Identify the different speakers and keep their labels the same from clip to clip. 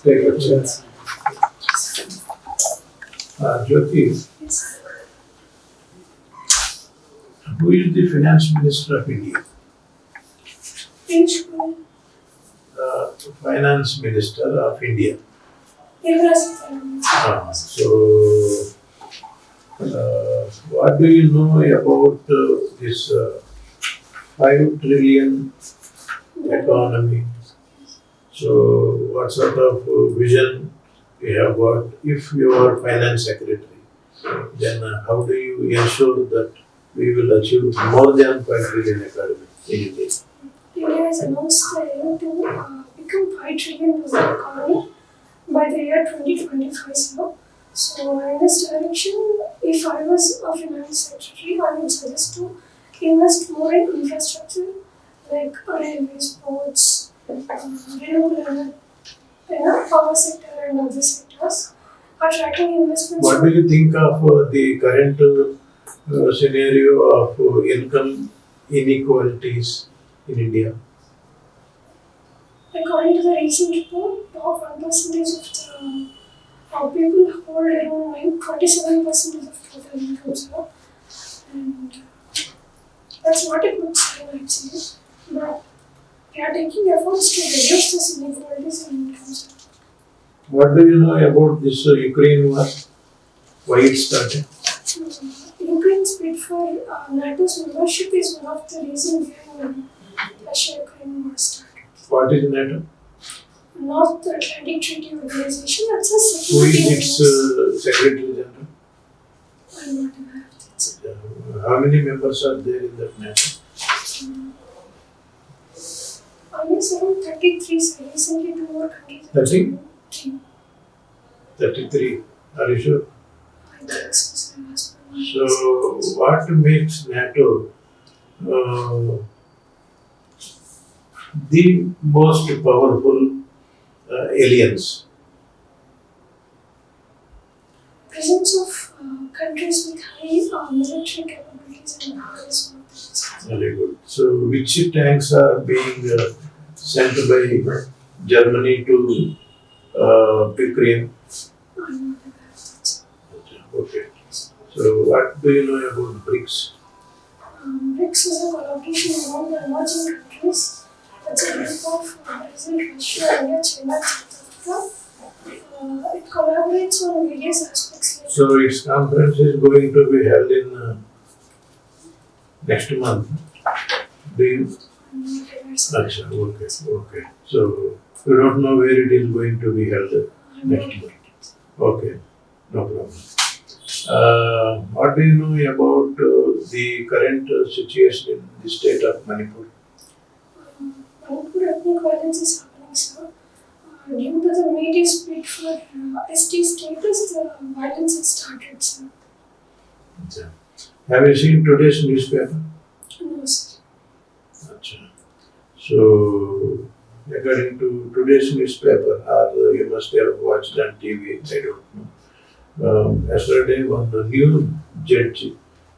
Speaker 1: Take a chance. Jyothi,
Speaker 2: Yes.
Speaker 1: who is the finance minister of India?
Speaker 2: Which one?
Speaker 1: Finance minister of India. So, what do you know about this 5 trillion economy? So, what sort of vision you have got if you are finance secretary? Then how do you ensure that we will achieve more than 5 trillion economy in India?
Speaker 2: India has announced the aim to become 5 trillion economy by the year 2025. So, in this direction, if I was a finance secretary, I would suggest to invest more in infrastructure like railways, ports, renewable energy, power sector, and other sectors. Attracting investments.
Speaker 1: What do you think of the current scenario of income inequalities in India?
Speaker 2: According to the recent report, top 1% of people hold around 27% of total income, sir. And that's not a good sign actually. But we are taking efforts to reduce this inequalities in income, sir.
Speaker 1: What do you know about this Ukraine war? Why it started?
Speaker 2: Ukraine's bid for NATO's membership is one of the reasons behind Russia-Ukraine war started.
Speaker 1: What is NATO?
Speaker 2: North Atlantic Treaty Organization, that's a
Speaker 1: Who
Speaker 2: security
Speaker 1: is its Secretary General?
Speaker 2: I'm not aware of that, sir.
Speaker 1: How many members are there in that NATO?
Speaker 2: I guess around 33, so recently 2 more countries.
Speaker 1: 30?
Speaker 2: 3.
Speaker 1: 33. Are you sure?
Speaker 2: I think so, sir. As per my
Speaker 1: So, what makes NATO the most powerful alliance?
Speaker 2: presence of countries with high military capabilities and power is one of the reasons.
Speaker 1: Very good. So, which tanks are being sent by Germany to Ukraine?
Speaker 2: I'm not aware of that, sir.
Speaker 1: Okay. So, what do you know about BRICS?
Speaker 2: BRICS is a collaboration among the emerging countries. It's a group of Brazil, Russia, India, China, South Africa. It collaborates on various aspects. Like
Speaker 1: So, its conference is going to be held in next month. Do you?
Speaker 2: I'm not aware, sir.
Speaker 1: Acha, okay, okay. So, you don't know where it is going to be held
Speaker 2: I'm
Speaker 1: next
Speaker 2: not
Speaker 1: month. Okay, no problem. What do you know about the current situation in the state of Manipur?
Speaker 2: Manipur ethnic violence is happening, sir. Due to the media's bid for ST status, the violence has started, sir.
Speaker 1: Acha. Have you seen today's newspaper?
Speaker 2: No, sir.
Speaker 1: Acha. So, according to today's newspaper, or you must have watched on TV, I don't know. Yesterday, one new judge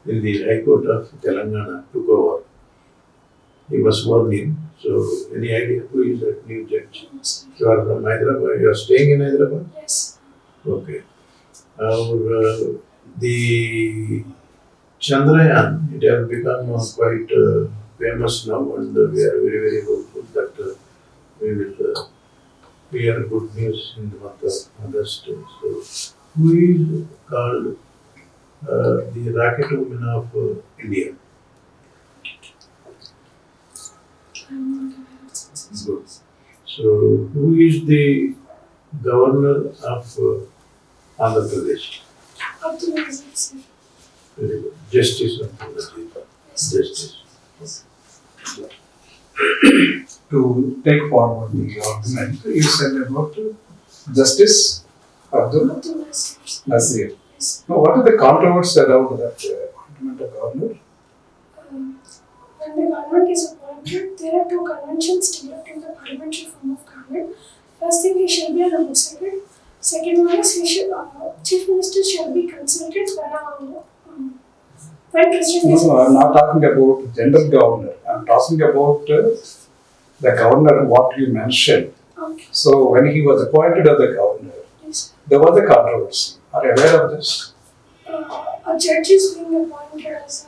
Speaker 1: in the High Court of Telangana took over. He was sworn in. So, any idea who is that new judge?
Speaker 2: No, sir.
Speaker 1: You are from Hyderabad. You are staying in Hyderabad.
Speaker 2: Yes.
Speaker 1: Okay. The Chandrayaan, it has become quite famous now, and we are very, very hopeful that we will hear good news in the month of August. So, who is called the rocket woman of India?
Speaker 2: I'm not aware of that, sir.
Speaker 1: Good. So, who is the governor of Andhra Pradesh?
Speaker 2: Up to now, sir.
Speaker 1: Very good. Justice of Pradesh.
Speaker 2: Yes.
Speaker 1: Justice.
Speaker 3: To take forward the argument, you said about Justice Abdul
Speaker 2: Up to now, sir.
Speaker 3: Nazir.
Speaker 2: Yes.
Speaker 3: Now, what are the controversies around that appointment of governor?
Speaker 2: When the government is appointed, there are 2 conventions developed in the parliamentary form of government. First thing, he shall be an outsider. Second one is Chief Minister shall be consulted when President is.
Speaker 3: No, I'm not talking about general governor. I'm talking about the governor, what you mentioned.
Speaker 2: Okay.
Speaker 3: So when he was appointed as the governor,
Speaker 2: Yes.
Speaker 3: there was a controversy. Are you aware of this?
Speaker 2: A judge is being appointed as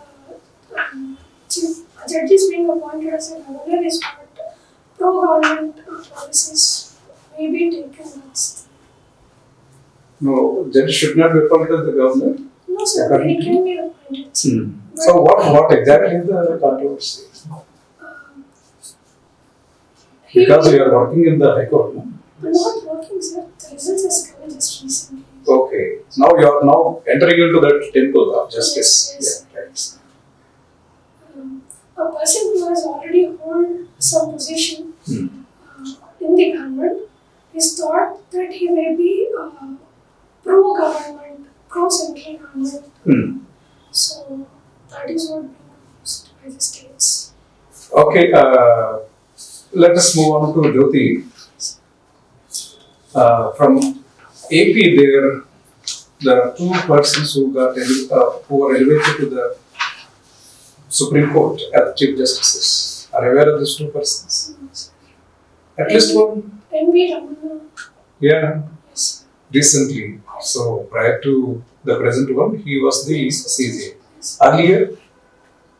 Speaker 2: a judge is being appointed as a governor is not pro-government policies may be taken. That's
Speaker 3: No, judge should not be appointed as the governor.
Speaker 2: no, sir.
Speaker 3: According
Speaker 2: He
Speaker 3: to-
Speaker 2: can be appointed.
Speaker 3: So what exactly is the controversy?
Speaker 2: Um, he
Speaker 3: Because you are working in the High Court, no?
Speaker 2: I'm not working, sir. The results has come just recently.
Speaker 3: Okay. Now you are now entering into that temple of justice.
Speaker 2: Yes,
Speaker 3: Yeah, right.
Speaker 2: A person who has already held some position
Speaker 3: Hmm.
Speaker 2: in the government is thought that he may be pro-government, pro-central government.
Speaker 3: Hmm.
Speaker 2: So that is what being used by the states.
Speaker 3: Okay, let us move on to Jyothi. From AP, there are two persons who who were elevated to the Supreme Court as Chief Justices. Are you aware of these two persons? At least one?
Speaker 2: N.V. Ramana,
Speaker 3: Yeah,
Speaker 2: yes.
Speaker 3: recently. So prior to the present one, he was the CJ.
Speaker 2: Yes.
Speaker 3: Earlier,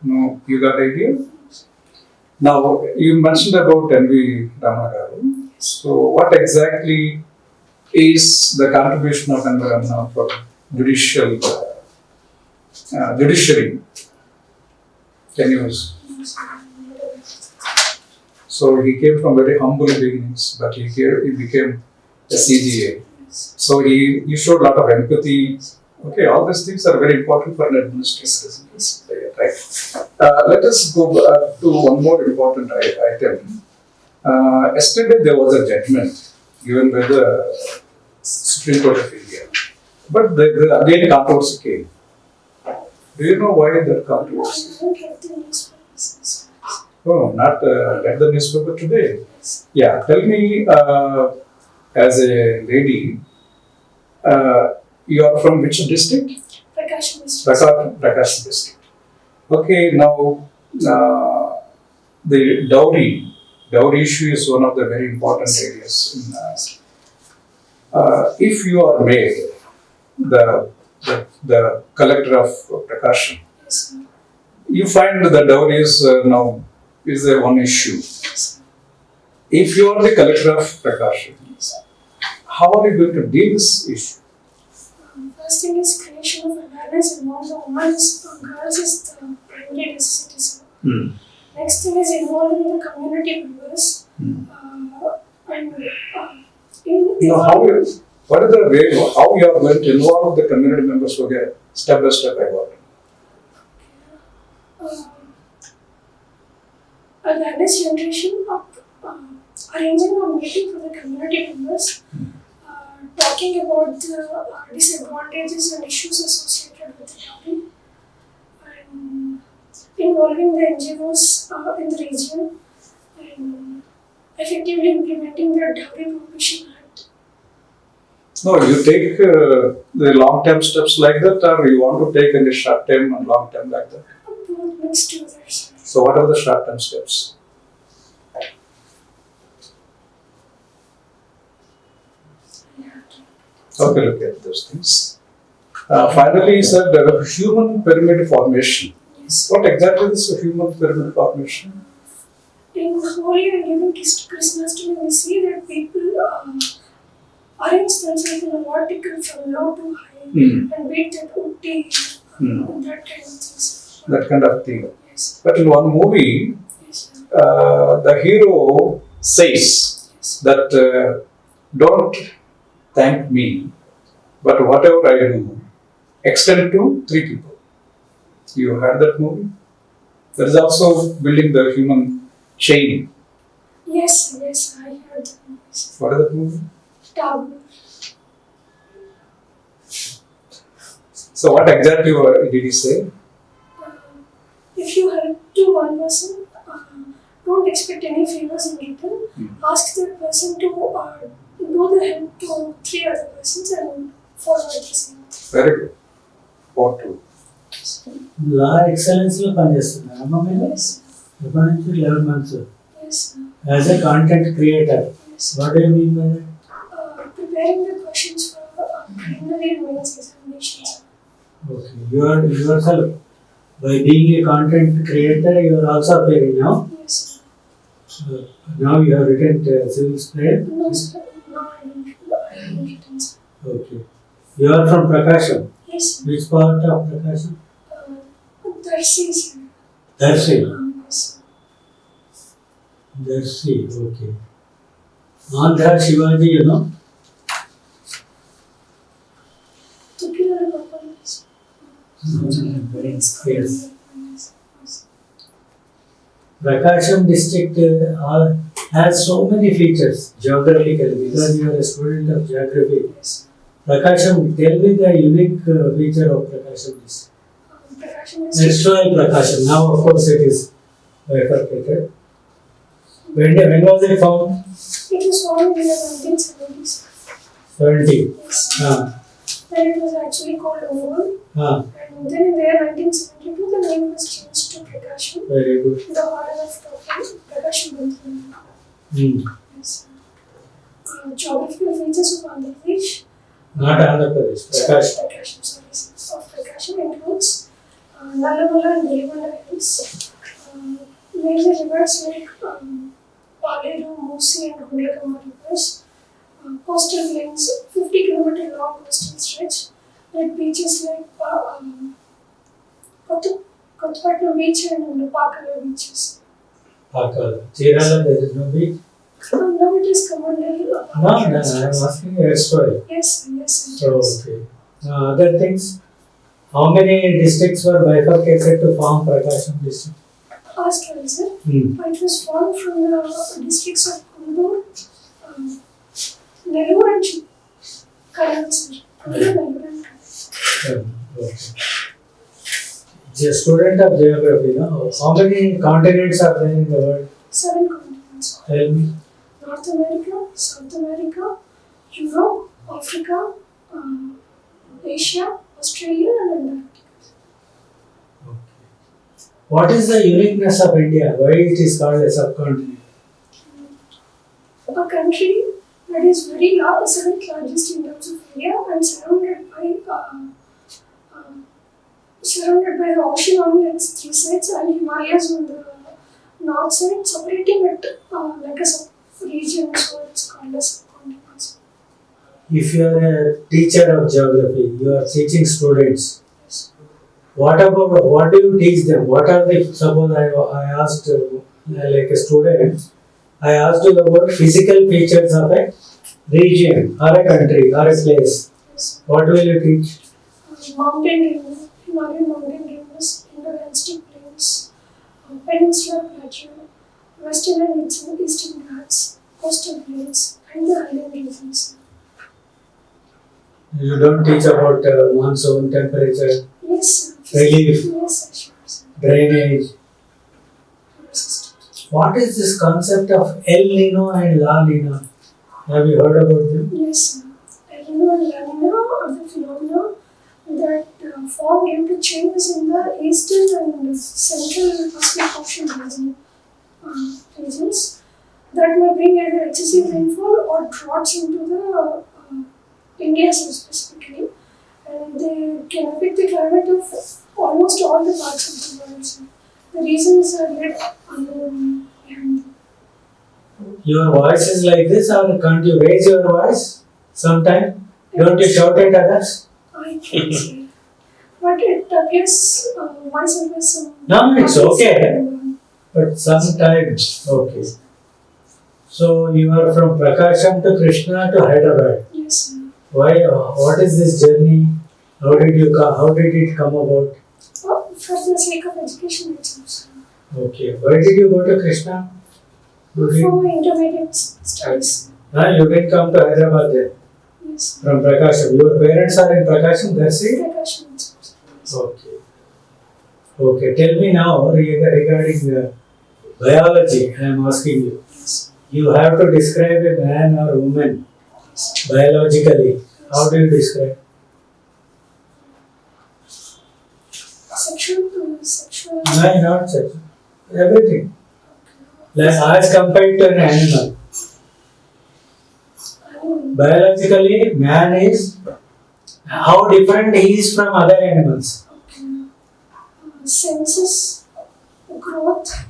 Speaker 3: no, you got idea? Now, you mentioned about N.V. Ramana. So, what exactly is the contribution of N.V. Ramana for judiciary? Can you? So, he came from very humble beginnings, but he became a CGA.
Speaker 2: Yes.
Speaker 3: So, he showed a lot of empathy. Okay, all these things are very important for an administrator, right? Let us go to one more important item. Yesterday there was a judgment given by the Supreme Court of India, but again controversy came. Do you know why that
Speaker 2: I
Speaker 3: controversy?
Speaker 2: don't have the newspapers.
Speaker 3: Oh, not read the newspaper today.
Speaker 2: Yes.
Speaker 3: Yeah, tell me, as a lady, you are from which district?
Speaker 2: Prakash District.
Speaker 3: Prakash district. Okay, now the dowry issue is one of the very important areas. If you are male, the collector of Prakash,
Speaker 2: Yes, sir.
Speaker 3: you find the dowry is now is a one issue.
Speaker 2: Yes,
Speaker 3: If you are the collector of Prakash,
Speaker 2: sir.
Speaker 3: how are you going to deal this issue?
Speaker 2: First thing is creation of awareness among the women and girls is the primary necessity, sir. Next thing is involving the community members. And
Speaker 3: What is the way, how you are going to involve the community members? Okay, step by step I got.
Speaker 2: Awareness generation of arranging a meeting for the community members, talking about the disadvantages and issues associated with the dowry, and involving the NGOs in the region, and effectively implementing the Dowry Prohibition Act.
Speaker 3: No, you take the long-term steps like that, or you want to take any short-term and long-term like that?
Speaker 2: Both mixed together, sir.
Speaker 3: So, what are the short-term steps? Okay, look at those things. Finally, you said human pyramid formation.
Speaker 2: Yes.
Speaker 3: What exactly is a human pyramid formation?
Speaker 2: In Holi and during Christmas, we see that people arrange themselves in a vertical from low to high and beat that utti, that kind of things.
Speaker 3: That kind of thing.
Speaker 2: Yes.
Speaker 3: But in one movie,
Speaker 2: Yes.
Speaker 3: the hero says
Speaker 2: Yes.
Speaker 3: that don't thank me, but whatever I do, extend to 3 people. You heard that movie? That is also building the human chain.
Speaker 2: Yes, yes, I heard that. Yes.
Speaker 3: What is that movie?
Speaker 2: Taboo.
Speaker 3: So what exactly did he say?
Speaker 2: If you help to one person, don't expect any favors in return. Ask that person to do the help to 3 other persons and follow the same.
Speaker 3: Very good. Or 2.
Speaker 4: Law excellence లో పనిచేస్తున్నారు అమ్మ మీరు
Speaker 2: Yes,
Speaker 4: ఎప్పటి నుంచి 11 months
Speaker 2: yes,
Speaker 4: as a content creator
Speaker 2: yes. Yes.
Speaker 4: What do you mean by that?
Speaker 2: Preparing the questions for preliminary and mains examinations.
Speaker 4: Okay. You are yourself, by being a content creator, you are also appearing now.
Speaker 2: Yes.
Speaker 4: Now you have written civil play.
Speaker 2: No, sir. No, I don't written, sir.
Speaker 4: Okay. You are from Prakasham.
Speaker 2: Yes.
Speaker 4: Which part of Prakasham?
Speaker 2: Darcy, sir.
Speaker 4: Darcy.
Speaker 2: Yes.
Speaker 4: Darcy. Okay. Andhra Shivaji, you know.
Speaker 2: Tukirala Papalas.
Speaker 4: Yes. Prakasham district has so many features geographically because you are a student of geography.
Speaker 2: Yes.
Speaker 4: Prakasham, tell me the unique feature of Prakasham district.
Speaker 2: Prakasham district.
Speaker 4: Erstwhile Prakasham, now of course it is bifurcated. When was it found?
Speaker 2: It was formed in the 1970s.
Speaker 4: 70.
Speaker 2: Yes. Then it was actually called Oval.
Speaker 4: Ah,
Speaker 2: And then in the year 1972, the name was changed to Prakasham.
Speaker 4: very good.
Speaker 2: The order of Prakasham Banthan. Yes. Geographical features of Andhra Pradesh.
Speaker 4: Not Andhra Pradesh, Prakasham.
Speaker 2: Prakasham, sorry, sir. Of Prakasham includes Nallamala and Velugonda hills. Major rivers like Paleru, Musi and Gundlakama rivers. Coastal plains, 50-kilometer long coastal stretch. Like beaches like Kottapatnam beach and Pakala beaches.
Speaker 4: Pakala. Chirala, there is no beach.
Speaker 2: Now it is commanded.
Speaker 4: No, I am asking erstwhile.
Speaker 2: Yes, yes,
Speaker 4: So,
Speaker 2: it is.
Speaker 4: okay. Other things? How many districts were bifurcated to form Prakasham district?
Speaker 2: Last one, sir.
Speaker 4: Hmm.
Speaker 2: It was formed from the districts of Kundur, Nellore and Kannur, sir. Kundur, Nellore and Kannur.
Speaker 4: Okay. He's a student of geography, no? How many continents are there in the world?
Speaker 2: 7 continents.
Speaker 4: Tell me.
Speaker 2: North America, South America, Europe, Africa, Asia, Australia and Antarctica.
Speaker 4: What is the uniqueness of India? Why it is called a subcontinent?
Speaker 2: A country that is very large, seventh largest in terms of area and surrounded by the ocean on its 3 sides and Himalayas on the north side, separating it like a sub-region, so it's called a subcontinent.
Speaker 4: If you are a teacher of geography, you are teaching students.
Speaker 2: Yes.
Speaker 4: What do you teach them? What are the, suppose I asked like a student, I asked you about physical features of a region or a country or a place.
Speaker 2: Yes.
Speaker 4: What will you teach?
Speaker 2: Mountain range, Himalayan mountain ranges, Indo-Gangetic plains, peninsular plateau, western and eastern Ghats, coastal plains, and the island regions.
Speaker 4: You don't teach about monsoon, temperature,
Speaker 2: Yes,
Speaker 4: relief,
Speaker 2: yes, sure, sir.
Speaker 4: drainage.
Speaker 2: Yes.
Speaker 4: What is this concept of El Nino and La Nina? Have you heard about them?
Speaker 2: Yes, sir. El Nino and La Nina are the phenomena that form due to changes in the eastern and central Pacific Ocean regions that may bring either excessive rainfall or droughts into the India specifically, and they can affect the climate of almost all the parts of the world. So the reasons are yet unknown.
Speaker 4: Your voice is like this, or can't you raise your voice sometime? Don't you shout at others?
Speaker 2: I can say, but it appears myself as some.
Speaker 4: No, it's okay. But sometimes, okay. So you are from Prakasham to Krishna to Hyderabad.
Speaker 2: Yes, sir.
Speaker 4: Why? What is this journey? How did you come? How did it come about?
Speaker 2: For the sake of education itself, sir.
Speaker 4: Okay. Why did you go to Krishna?
Speaker 2: For my intermediate studies.
Speaker 4: You didn't come to Hyderabad then.
Speaker 2: Yes.
Speaker 4: From Prakasham. Your parents are in Prakasham, that's it?
Speaker 2: Prakasham itself. Yes.
Speaker 4: Okay. Okay. Tell me now regarding biology. I am asking you.
Speaker 2: Yes.
Speaker 4: You have to describe a man or woman biologically. How do you describe?
Speaker 2: Sexual.
Speaker 4: No, not sexual. Everything. Like as compared to an animal. Biologically, man is how different he is from other animals.
Speaker 2: Senses, growth.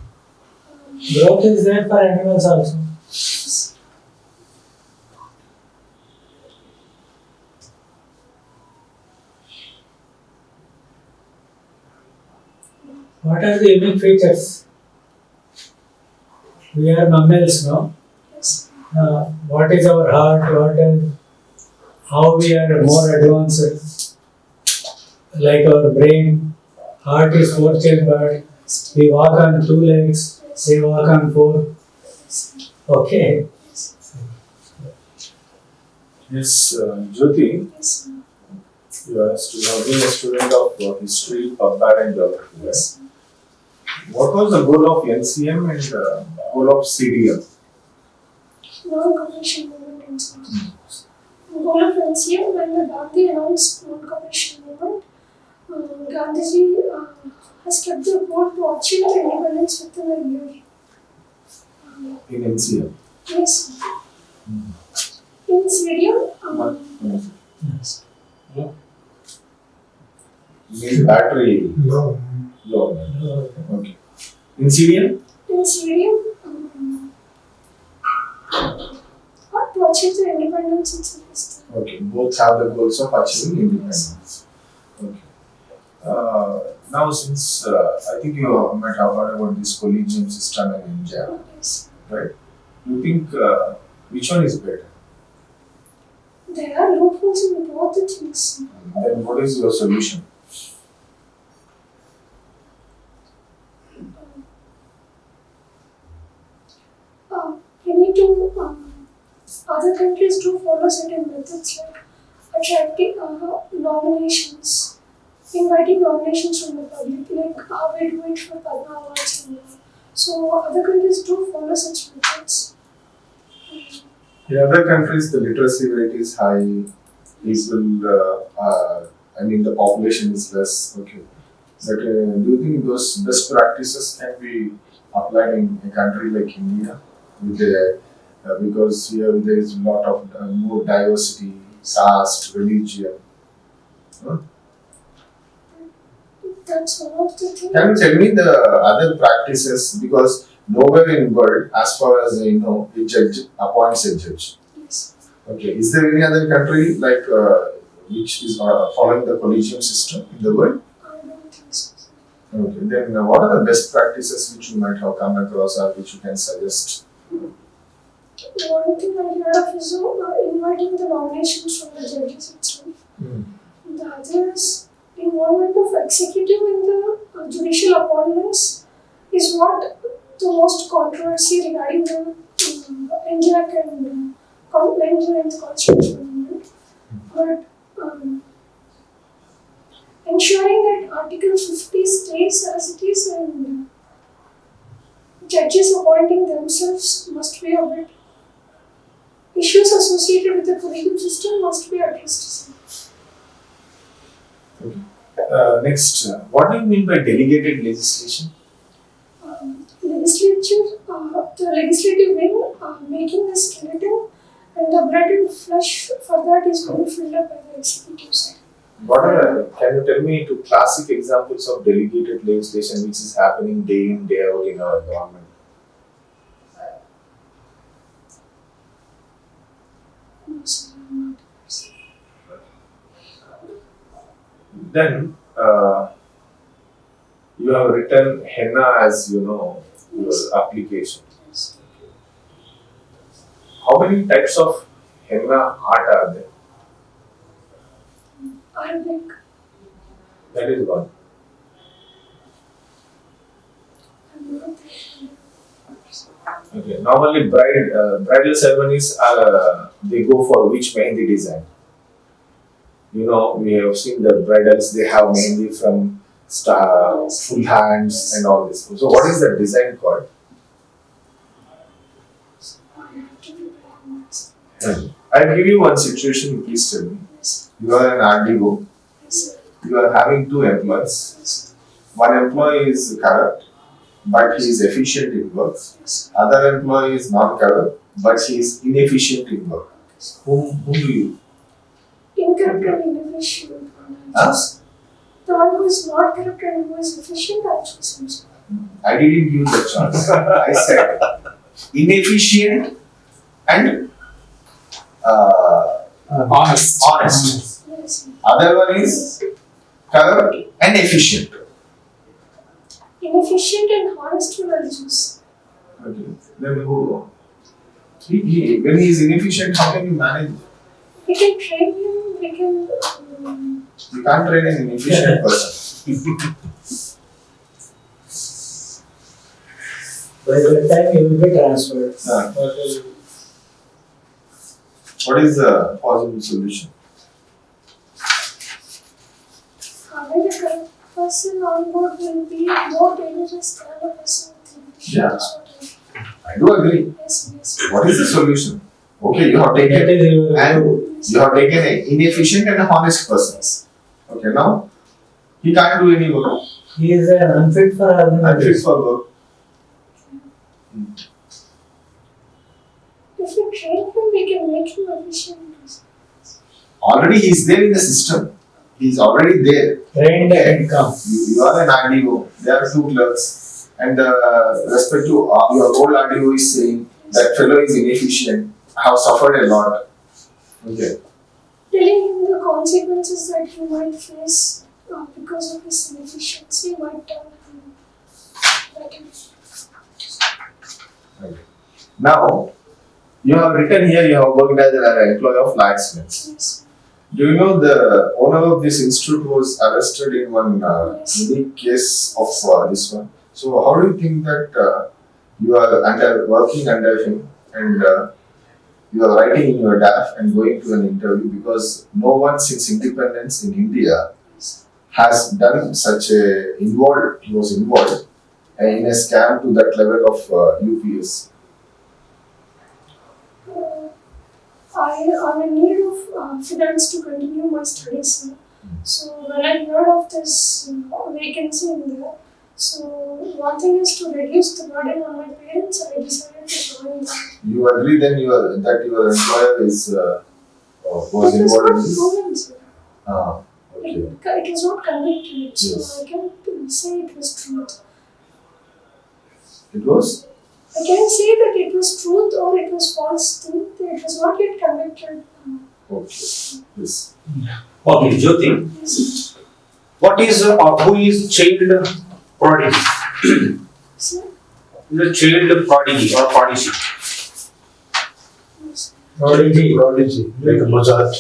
Speaker 4: Growth is there for animals also. What are the unique features? We are mammals, no?
Speaker 2: Yes.
Speaker 4: What is our heart? How we are more advanced? Like our brain, heart is four-chambered. We walk on two legs. They walk on four. Okay.
Speaker 5: Yes, Jyothi,
Speaker 2: Yes.
Speaker 5: you are been a student of history, PubMed and geography. Right?
Speaker 2: Yes.
Speaker 5: What was the goal of NCM and goal of CDM?
Speaker 2: Non-cooperation movement in India. Goal of NCM when the Gandhi announced non-cooperation movement, Gandhiji has kept the goal to achieve independence within a year.
Speaker 5: In NCM?
Speaker 2: Yes. In Sweden,
Speaker 5: Means battery
Speaker 1: No.
Speaker 5: low. Okay. In CDM?
Speaker 2: in Sweden, to achieve the independence itself.
Speaker 5: Okay. Both have the goals of achieving independence. Okay. Now, since I think you might have heard about this collegium system in India,
Speaker 2: Yes.
Speaker 5: right? You think which one is better?
Speaker 2: There are loopholes in both the things.
Speaker 5: Then what is your solution?
Speaker 2: We need to, other countries do follow certain methods like attracting nominations, inviting nominations from the public, like how we do it for Padma Awards. So other countries do follow such methods.
Speaker 5: In other countries, the literacy rate is high. People, the population is less. Okay. But do you think those best practices can be applied in a country like India? Because here there is a lot of more diversity, caste, religion. Huh?
Speaker 2: That's one of the things.
Speaker 5: Can you tell me the other practices? Because nowhere in world, as far as I know, a judge appoints a judge.
Speaker 2: Yes.
Speaker 5: Okay. Is there any other country like which is following the collegium system in the world?
Speaker 2: I don't think so.
Speaker 5: Okay. Then what are the best practices which you might have come across or which you can suggest?
Speaker 2: One thing I heard of is inviting the nominations from the judges itself. The other is involvement of executive in the judicial appointments is what the most controversy regarding the NJAC and 99th Constitutional Amendment. But ensuring that Article 50 stays as it is and judges appointing themselves must be a bit. Issues associated with the collegium system must be addressed.
Speaker 5: Next, what do you mean by delegated legislation?
Speaker 2: The legislative wing making the skeleton and the blood and flesh for that is being filled up by the executive side.
Speaker 5: Can you tell me two classic examples of delegated legislation which is happening day in, day out in our government?
Speaker 2: No, sir, I'm not.
Speaker 5: Then you have written henna as your application.
Speaker 2: Yes.
Speaker 5: How many types of henna art are there?
Speaker 2: Arabic.
Speaker 5: That is one.
Speaker 2: I'm not.
Speaker 5: Okay. Normally, bridal ceremonies are they go for which mehendi design? We have seen the bridals. They have mehendi from full hands and all this. So, what is the design called?
Speaker 2: I have to prepare on that.
Speaker 5: I'll give you one situation. Please tell me.
Speaker 2: Yes.
Speaker 5: You are an RDO.
Speaker 2: Yes.
Speaker 5: You are having two employees.
Speaker 2: Yes.
Speaker 5: One employee is corrupt, but he is efficient in work.
Speaker 2: Yes.
Speaker 5: Other employee is not corrupt, but he is inefficient in work. Whom do you?
Speaker 2: Incorrupt and inefficient.
Speaker 5: Us?
Speaker 2: The one who is not corrupt and who is efficient, I choose him.
Speaker 5: I didn't give the chance. I said inefficient and
Speaker 3: Honest.
Speaker 5: honest.
Speaker 2: Yes.
Speaker 5: Other one is corrupt and efficient.
Speaker 2: Inefficient and honest will I choose.
Speaker 5: Okay. Then who? When he is inefficient, how can you manage?
Speaker 2: We can train him, we can.
Speaker 5: You can't train an inefficient person.
Speaker 4: By that time you will be transferred.
Speaker 5: What is the possible solution?
Speaker 2: Having a corrupt person on board will be more dangerous than a person with inefficient.
Speaker 5: Yeah.
Speaker 2: That's what
Speaker 5: I do agree.
Speaker 2: Yes, yes.
Speaker 5: What is the solution? Okay, you have
Speaker 4: That
Speaker 5: taken
Speaker 4: is your
Speaker 5: and you have taken an inefficient and a honest person. Okay, now he can't do any work.
Speaker 4: He is unfit for
Speaker 5: Unfit
Speaker 4: organization.
Speaker 5: for work.
Speaker 2: If we train him, we can make him efficient.
Speaker 5: Already he is there in the system. He is already there.
Speaker 4: Trained and come.
Speaker 5: You are an RDO. There are two clerks, and respect to your old RDO is saying that fellow is inefficient. I have suffered a lot. Okay.
Speaker 2: Telling him the consequences that he might face because of his inefficiency might turn him better.
Speaker 5: Now, you have written here you have worked as an employee of Aspirants.
Speaker 2: Yes.
Speaker 5: Do you know the owner of this institute was arrested in one
Speaker 2: Yes.
Speaker 5: unique case of this one? So, how do you think that you are working under him and you are writing in your DAF and going to an interview because no one since independence in India has done such a he was involved in a scam to that level of UPS.
Speaker 2: I am in need of finance to continue my studies. So when I heard of this vacancy in there, so one thing is to reduce the burden on my parents. I decided to join that.
Speaker 5: You agree then that your employer is was
Speaker 2: It was
Speaker 5: involved in
Speaker 2: not
Speaker 5: this?
Speaker 2: proven, sir.
Speaker 5: Ah, okay.
Speaker 2: It was not convicted, so
Speaker 5: Yes.
Speaker 2: I can't say it was truth.
Speaker 5: It was?
Speaker 2: I can say that it was truth or it was false thing. It was not yet convicted.
Speaker 5: Okay. Yes.
Speaker 3: Okay, Jyothi, what is who is child prodigy?
Speaker 2: So,
Speaker 3: The child prodigy or prodigy.
Speaker 1: Prodigy, like Mozart,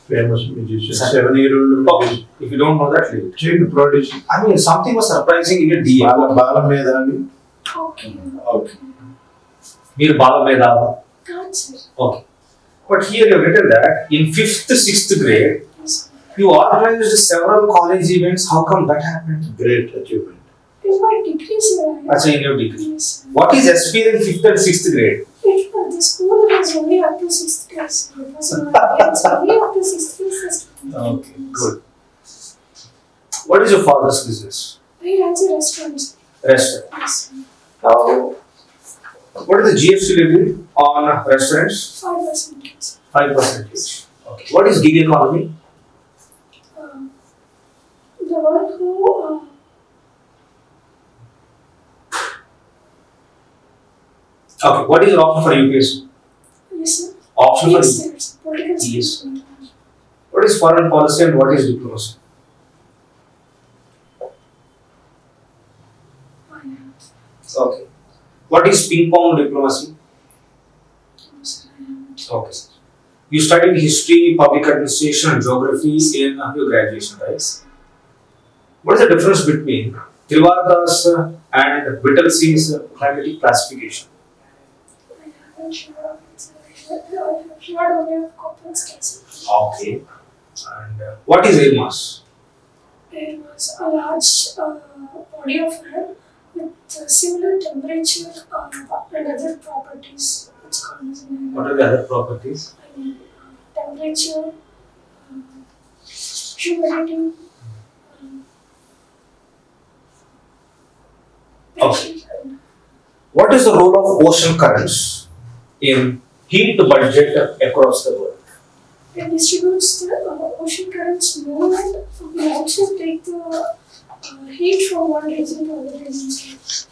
Speaker 1: famous musician, 7-year-old
Speaker 3: Okay, if you don't know that, leave it.
Speaker 1: child prodigy,
Speaker 3: I mean, something was surprising in your DA.
Speaker 1: Balamedali.
Speaker 2: okay.
Speaker 5: Okay.
Speaker 3: Mere Bala Medava.
Speaker 2: Can't say.
Speaker 3: Okay. But here you have written that in 5th, 6th grade,
Speaker 2: Yes.
Speaker 3: you organized several college events. How come that happened?
Speaker 1: Great achievement.
Speaker 2: In my degree, sir.
Speaker 3: That's in your degree.
Speaker 2: Yes.
Speaker 3: What is SP in 5th and 6th grade?
Speaker 2: The school was only up to 6th class. It was only up to 6th class.
Speaker 3: Okay, good. What is your father's business?
Speaker 2: He runs a restaurant.
Speaker 3: Restaurant.
Speaker 2: Yes.
Speaker 3: Now, what is the GST levy on restaurants?
Speaker 2: 5%.
Speaker 3: 5%. Okay. What is gig economy?
Speaker 2: The one who
Speaker 3: Okay. What is the option for UPS?
Speaker 2: yes, sir.
Speaker 3: Option for
Speaker 2: Yes, sir. It's political
Speaker 3: Yes.
Speaker 2: statement.
Speaker 3: what is foreign policy and what is diplomacy? Okay. What is ping pong diplomacy? Okay. You studied history, public administration, and geography in your graduation, right? What is the difference between Trivarda's and Whittlesey's climatic classification?
Speaker 2: I'm sure of it, sir. I heard only of Copland's case.
Speaker 3: Okay. And what is air mass?
Speaker 2: There was a large body of air with similar temperature and other properties. It's called as an
Speaker 3: What are the other properties?
Speaker 2: temperature, humidity.
Speaker 3: Okay. What is the role of ocean currents in
Speaker 6: heat budget across the world?
Speaker 2: It distributes the ocean currents movement. We also take the heat from one region to other region.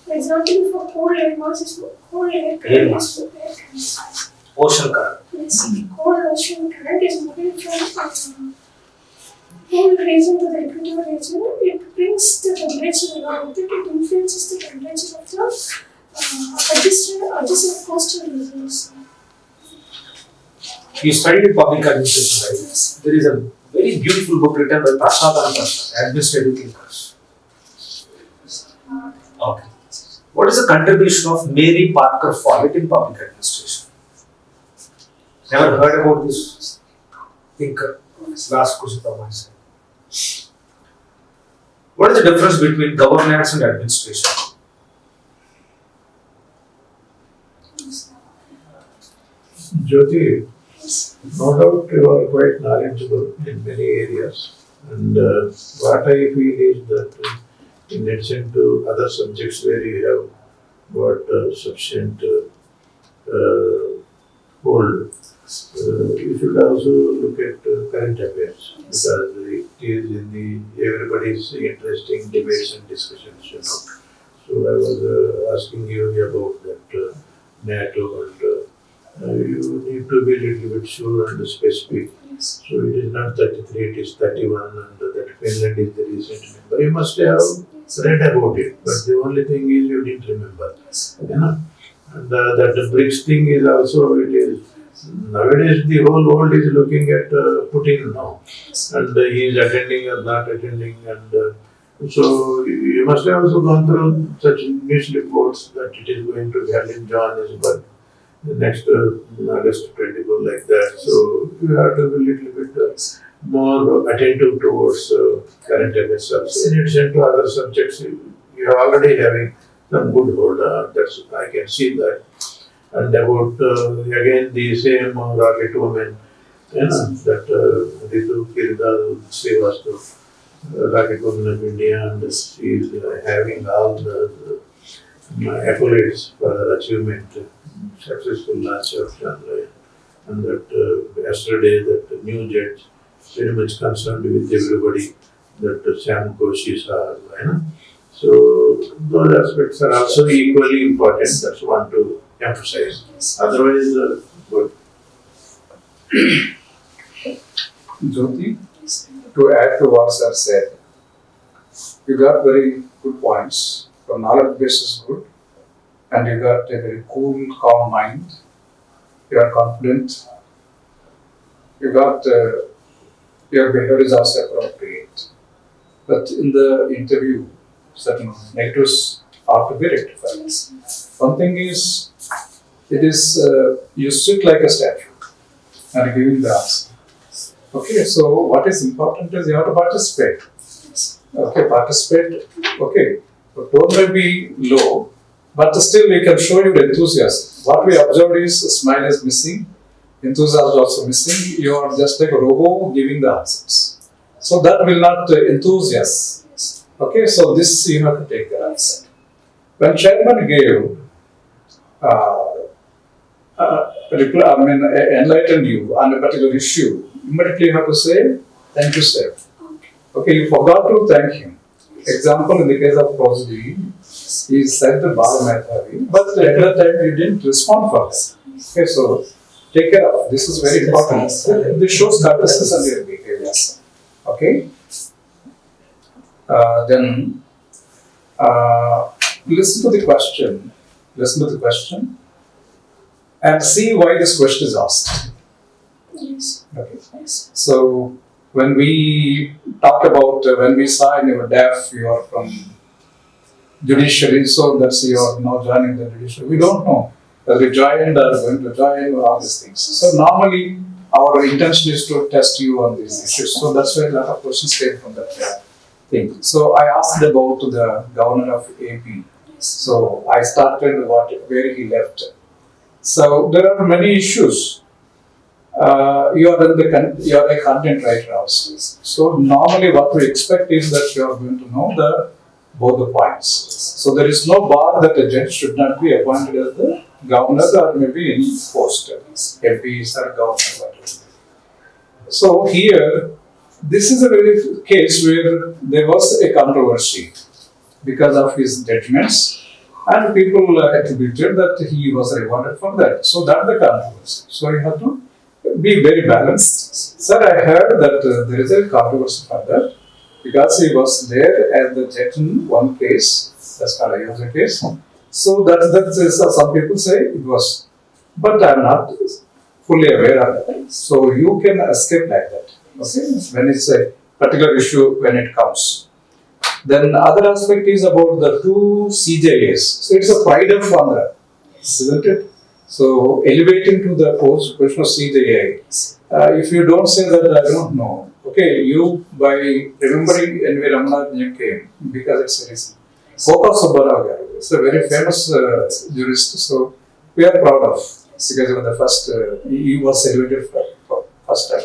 Speaker 2: For example, for cold air mass is cold air
Speaker 6: Air
Speaker 2: current
Speaker 6: mass.
Speaker 2: is air current.
Speaker 6: Ocean current.
Speaker 2: Yes, cold ocean current is moving from cold region to the equatorial region. It brings the temperature along with it. It influences the temperature of the adjacent coastal regions.
Speaker 6: You studied in public administration, right?
Speaker 2: Yes.
Speaker 6: There is a very beautiful book written by Prasad and Prasad, Administrative Thinkers. Okay. What is the contribution of Mary Parker Follett in public administration? Never heard about this thinker? Last question from my side. What is the difference between governance and administration?
Speaker 1: Jyothi, no doubt you are quite knowledgeable in many areas. And what I feel is that in addition to other subjects where you have got sufficient hold, you should also look at current affairs because it is in the everybody's interesting debates and discussions, you know. So I was asking you about that NATO and you need to be a little bit sure and specific.
Speaker 2: Yes.
Speaker 1: So it is not 33, it is 31 and that Finland is the recent member. You must have read about it, but the only thing is you didn't remember.
Speaker 2: Yes.
Speaker 1: You know? And that BRICS thing is also, it is, nowadays the whole world is looking at Putin now. And he is attending or not attending and so you must have also gone through such news reports that it is going to be held in Johannesburg the next August 24 like that. So you have to be a little bit more attentive towards current affairs. In addition to other subjects, you are already having some good hold. That's I can see that. And about again the same rocket woman, you know, that Ritu Kirdal Srivastav, rocket woman of India, and she is having all the accolades for her achievement, successful launch of Chandra. And that yesterday that new jet very much concerned with everybody that Sam Koshi saw, you know. So those aspects are also equally important. That's one to emphasize.
Speaker 2: Yes.
Speaker 1: Otherwise, good.
Speaker 3: Jyothi,
Speaker 2: Yes.
Speaker 3: to add to what sir said, you got very good points. Your knowledge base is good, and you got a very cool, calm mind. You are confident. You got your behavior is also appropriate. But in the interview, certain negatives are to be rectified.
Speaker 2: Yes.
Speaker 3: One thing is, it is you sit like a statue and giving the answer. Okay, so what is important is you have to participate.
Speaker 2: Yes.
Speaker 3: Okay, participate. Okay, the tone may be low, but still we can show you the enthusiasm. What we observed is smile is missing, enthusiasm is also missing. You are just like a robot giving the answers. So that will not enthusiasm.
Speaker 2: Yes.
Speaker 3: Okay, so this you have to take the answer. When chairman gave reply, enlightened you on a particular issue, immediately you have to say, thank you, sir.
Speaker 2: Okay.
Speaker 3: Okay, you forgot to thank him. Example, in the case of Prosody, he said the bar Madhavi, but at that time you didn't respond for that. Okay, so take care of this is very important. This shows courtesy and your behavior. Okay. Then listen to the question. Listen to the question, and see why this question is asked.
Speaker 2: Yes.
Speaker 3: Okay.
Speaker 2: Yes.
Speaker 3: So when we talk about when we saw in your DAF, you are from judiciary, so that's you are now joining the judiciary. We don't know whether you joined or going to join or all these things. So normally our intention is to test you on these issues. So that's why a lot of questions came from that thing. So I asked about the governor of AP. So I started where he left. So there are many issues. You are a content writer also. So normally what we expect is that you are going to know both the points. So there is no bar that a judge should not be appointed as the governor or maybe any post, MPs or governor, whatever. So here, this is a very case where there was a controversy because of his judgments, and people attributed that he was rewarded for that. So that's the controversy. So you have to be very balanced. Sir, I heard that there is a controversy for that because he was there as the judge in one case. That's called a user case. So some people say it was, but I'm not fully aware of that. So you can escape like that. Okay, when it's a particular issue when it comes. Then other aspect is about the two CJAs. So it's a pride of Andhra, isn't it? So elevating to the position of CJA. If you don't say that, I don't know. Okay, you by remembering N.V. Ramanathan came because it's a reason. Koka Subbarao garu. It's a very famous jurist. So we are proud of because he was the first. He was elevated for first time.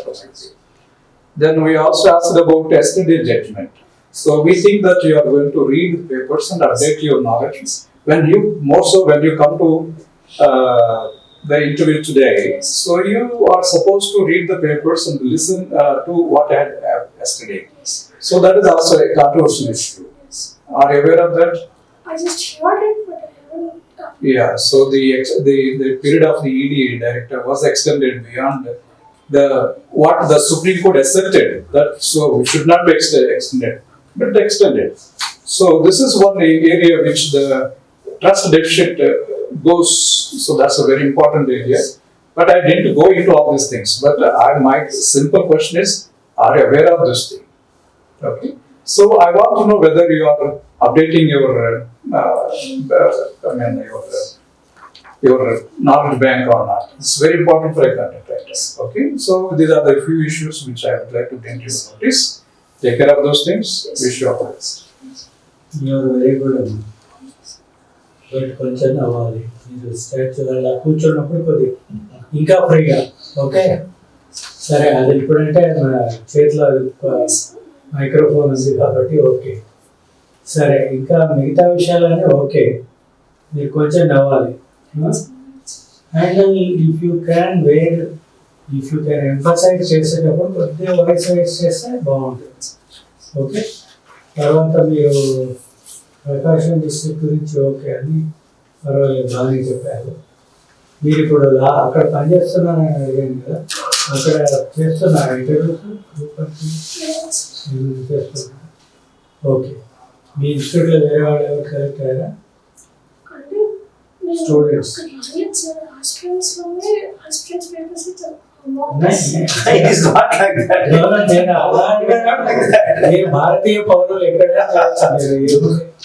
Speaker 3: Then we also asked about yesterday judgment. So we think that you are going to read the papers and update your knowledge. When you come to the interview today, so you are supposed to read the papers and listen to what I had yesterday. So that is also a controversial issue. Are you aware of that?
Speaker 2: I just heard it, but I haven't.
Speaker 3: Yeah. So the period of the ED director was extended beyond what the Supreme Court accepted. That so it should not be extended, but extended. So this is one area which the trust deficit goes. So that's a very important area. But I didn't go into all these things. But my simple question is: are you aware of this thing? Okay. So I want to know whether you are updating your your knowledge bank or not. It's very important for a content writer. Okay, so these are the few issues which I would like to bring to your notice. Take care of those things. Wish you all the best.
Speaker 4: You are very good అమ్మా. But కొంచెం అవ్వాలి మీరు statue అలా కూర్చున్నప్పుడు కొద్దిగా ఇంకా ఫ్రీగా okay సరే అది ఇప్పుడంటే మన చేతిలో మైక్రోఫోన్ ఉంది కాబట్టి ఓకే సరే ఇంకా మిగతా విషయాలన్నీ ఓకే మీరు కొంచెం నవ్వాలి and if you can emphasise చేసేటప్పుడు కొద్దిగా వాయిస్ రైజ్ చేస్తే బాగుంటుంది ఓకే తర్వాత మీరు ప్రకాశం డిస్ట్రిక్ట్ గురించి ఓకే అని పర్వాలేదు బాగానే చెప్పారు మీరు ఇప్పుడు అక్కడ పనిచేస్తున్నారని అడిగాను కదా అక్కడ చేస్తున్నారు ఇంటర్వ్యూస్ చేస్తున్నారు ఓకే మీ ఇన్స్టిట్యూట్లో వేరే వాళ్ళు ఎవరు సెలెక్ట్ అయ్యారా students
Speaker 2: Aspirants papers
Speaker 6: It is not like that.
Speaker 4: నేను భారతీయ పౌరులు ఎక్కడైనా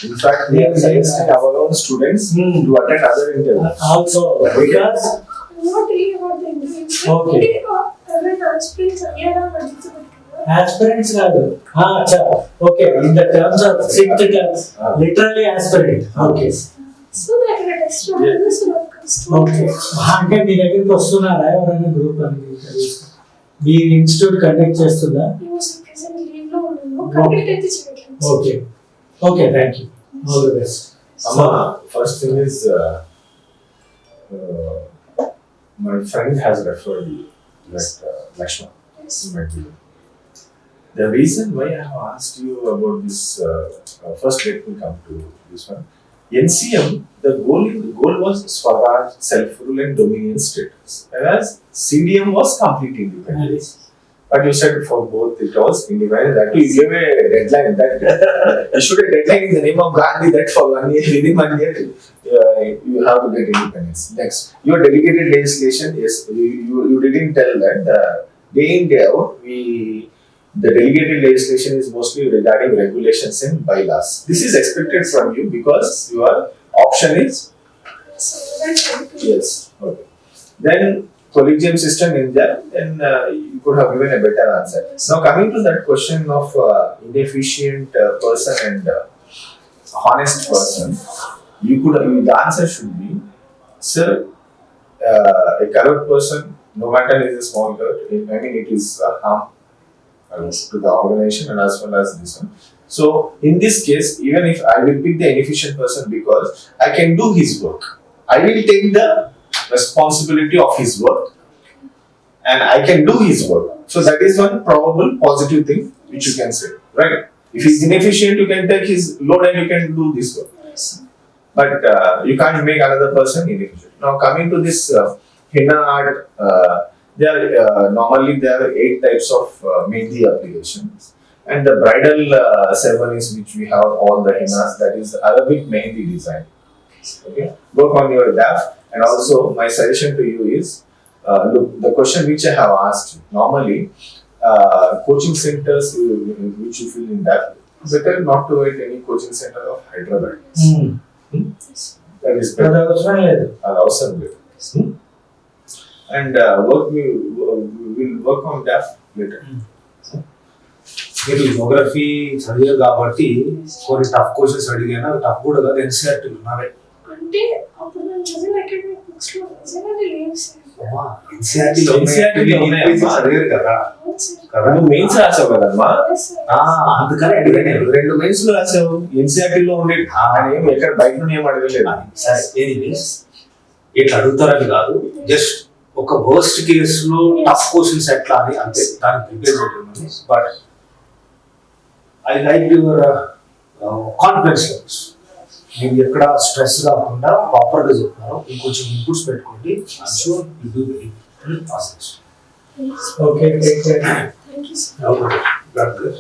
Speaker 5: In fact, we have suggested our own students to attend other interviews.
Speaker 4: Also because
Speaker 2: not really about the interviews.
Speaker 4: Okay.
Speaker 2: Aspirants అయ్యారా అని
Speaker 4: aspirants కాదు అచ్చా okay in the terms of sixth terms literally aspirant okay
Speaker 2: so that test రాయాలి so
Speaker 4: okay అంటే మీ దగ్గరికి వస్తున్నారా ఎవరైనా group అని మీ ఇన్స్టిట్యూట్ కండక్ట్ చేస్తుందా
Speaker 2: ప్రెసెంట్ లీవ్ లో ఉన్నాను కండక్ట్ అయితే చేయట్లేదు
Speaker 4: okay okay thank you all the best
Speaker 5: Amma, first thing is, my friend has referred you, Lakshman.
Speaker 2: Yes.
Speaker 5: You might be. The reason why I have asked you about this, first let me come to this one. NCM, the goal was Swaraj, self-rule and dominion status, whereas CDM was complete independence. But you said for both it was independent. That you gave a deadline that you should have deadline in the name of Gandhi that for 1 year, within 1 year, you have to get independence. Next, your delegated legislation, yes, you didn't tell that. Day in, day out, the delegated legislation is mostly regarding regulations and bylaws. This is expected from you because your option is
Speaker 2: so that's
Speaker 5: yes. Okay. Then collegium system in there, then you could have given a better answer. Now coming to that question of inefficient person and honest person, the answer should be, sir, a corrupt person, no matter is a small corrupt, I mean it is harm to the organization and as well as this one. So in this case, even if I will pick the inefficient person because I can do his work, I will take the responsibility of his work and I can do his work. So that is one probable positive thing which you can say, right? If he is inefficient, you can take his load and you can do this work.
Speaker 2: Yes, sir.
Speaker 5: But you can't make another person inefficient. Now coming to this henna art, normally there are 8 types of mehndi applications. And the bridal ceremonies which we have all the hennas, that is Arabic mehndi design. Okay, work on your DAF. And also my suggestion to you is, look, the question which I have asked you, normally coaching centers which you feel in that, better not to wait any coaching center of Hyderabad. That is better.
Speaker 4: అది అవసరం లేదు.
Speaker 5: And also and we will work on DAF later.
Speaker 6: మీరు geography చదివారు కాబట్టి కొన్ని tough questions అడిగాను, అవి tough కూడా కాదు, ఎన్సీఆర్టీ ఉన్నావే.
Speaker 2: అంటే అప్పుడు నేను చదివిన అకాడమిక్ బుక్స్ లో నిజంగానే లేవు సార్.
Speaker 6: ఎన్సీఆర్టీలో చదివారు కదా.
Speaker 2: అవును సార్.
Speaker 6: కదా
Speaker 5: నువ్వు మెయిన్స్ రాసావు కదమ్మా,
Speaker 2: Yes, sir.
Speaker 6: అందుకని అడిగాను.
Speaker 5: 2 మెయిన్స్ లో రాసావు, NCERT లో ఉండే ఏం ఎక్కడ బయట నుండి ఏం అడగలేదు.
Speaker 6: సరే, ఎనీవేస్ ఇట్లా అడుగుతారని కాదు, జస్ట్ ఒక వర్స్ట్ కేసులో టఫ్ క్వశ్చన్స్ ఎట్లా అని అంతే, దానికి ప్రిపేర్ చేయడం. But I like your confidence levels. మీరు ఎక్కడ స్ట్రెస్ కాకుండా ప్రాపర్గా చెప్తున్నారు, ఇంకొంచెం ఇన్పుట్స్ పెట్టుకోండి. I'm sure you do very
Speaker 4: okay, take care.
Speaker 2: Thank you, sir.
Speaker 6: Good.